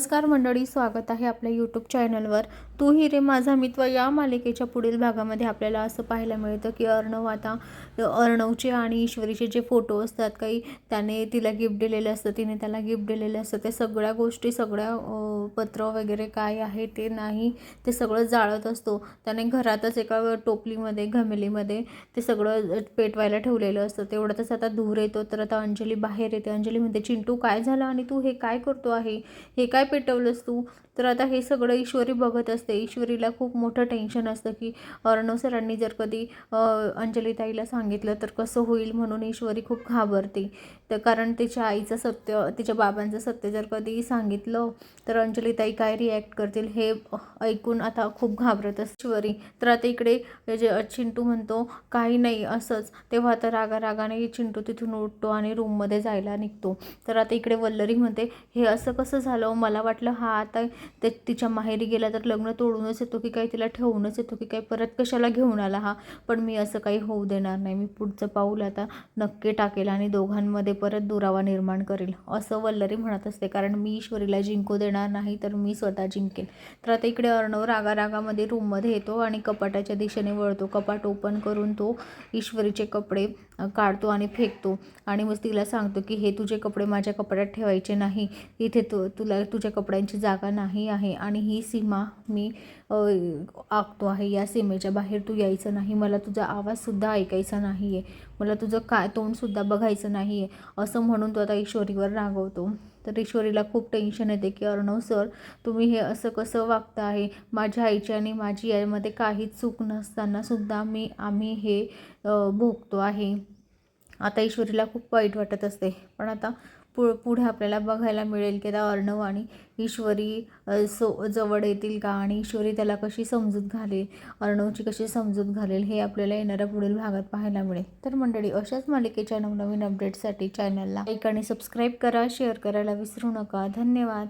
नमस्कार मंडळी, स्वागत आहे आपल्या यूट्यूब चॅनलवर. तू ही रे माझा मित्र या मालिकेच्या पुढील भागामध्ये आपल्याला असं पाहायला मिळतं की अर्णवचे आणि ईश्वरीचे जे फोटो असतात, काही त्याने तिला गिफ्ट दिलेले असतं, तिने त्याला गिफ्ट दिलेले असतं, ते सगळ्या गोष्टी, पत्र वगैरे काय आहे ते नाही, ते सगळं जाळत असतो. त्याने घरातच एका टोपलीमध्ये, घमेलीमध्ये ते सगळं पेटवायला ठेवलेलं असतं. तेवढ्यातच आता धूर येतो. तर आता अंजली बाहेर येते. अंजली म्हणते, चिंटू काय झालं आणि तू हे काय करतो आहे, हे काय पेटवलंस तू? तर आता हे सगळं ईश्वरी बघत असते. ईश्वरीला खूप मोठं टेन्शन असतं की अर्णव सरांनी जर कधी अंजलीताईला सांगितलं तर कसं होईल, म्हणून ईश्वरी खूप घाबरते. तर कारण तिच्या आईचं सत्य, तिच्या बाबांचं सत्य जर कधी सांगितलं तर अंजलीताई काय रिॲक्ट करतील हे ऐकून आता खूप घाबरत असते ईश्वरी. तर आता इकडे जे चिंटू म्हणतो काही नाही असंच, तेव्हा आता रागाने चिंटू तिथून उठतो आणि रूममध्ये जायला निघतो. तर आता इकडे वल्लरी म्हणते, हे असं कसं झालं? मला वाटलं हा आता तिच्या माहेरी गेला तर लग्न तोडूनच येतो की काय, तिला ठेवूनच येतो की काय, परत कशाला घेऊन आला हा. पण मी असं काही होऊ देणार नाही. मी पुढचं पाऊल आता नक्की टाकेल आणि दोघांमध्ये परत दुरावा निर्माण करेल, असं वल्लरी म्हणत असते. कारण मी ईश्वरीला जिंकू देणार नाही, तर मी स्वतः जिंकेल. तर आता इकडे अर्णव रागामध्ये रूममध्ये येतो आणि कपाटाच्या दिशेने वळतो. कपाट ओपन करून तो ईश्वरीचे कपडे काढतो आणि फेकतो आणि मग तिला सांगतो की हे तुझे कपडे माझ्या कपाटात ठेवायचे नाही, इथे तुला तुझ्या कपड्यांची जागा नाही आहे आणि ही सीमा मी आखतो आहे. या सीमेच्या बाहेर तू यायचं नाही, मला तुझा आवाजसुद्धा ऐकायचा नाही आहे, मला तुझं काय तोंडसुद्धा बघायचं नाही आहे, असं म्हणून तो आता ईश्वरीवर रागवतो. तर ईश्वरीला खूप टेन्शन येते की अर्णव सर, तुम्ही हे असं कसं वागता आहे? माझ्या आईची आणि माझी यामध्ये काहीच चूक नसतानासुद्धा आम्ही हे भोगतो आहे. आता ईश्वरीला खूप वाईट वाटत असते. पण आता पुढे आपल्याला बघायला मिळेल की आता अर्णव आणि ईश्वरी जवळ येतील का, आणि ईश्वरी त्याला कशी समजूत घालेल, अर्णवची कशी समजूत घालेल, हे आपल्याला येणाऱ्या पुढील भागात पाहायला मिळेल. तर मंडळी, अशाच मालिकेच्या नवनवीन अपडेट्ससाठी चॅनलला लाईक आणि सबस्क्राईब करा, शेअर करायला विसरू नका. धन्यवाद.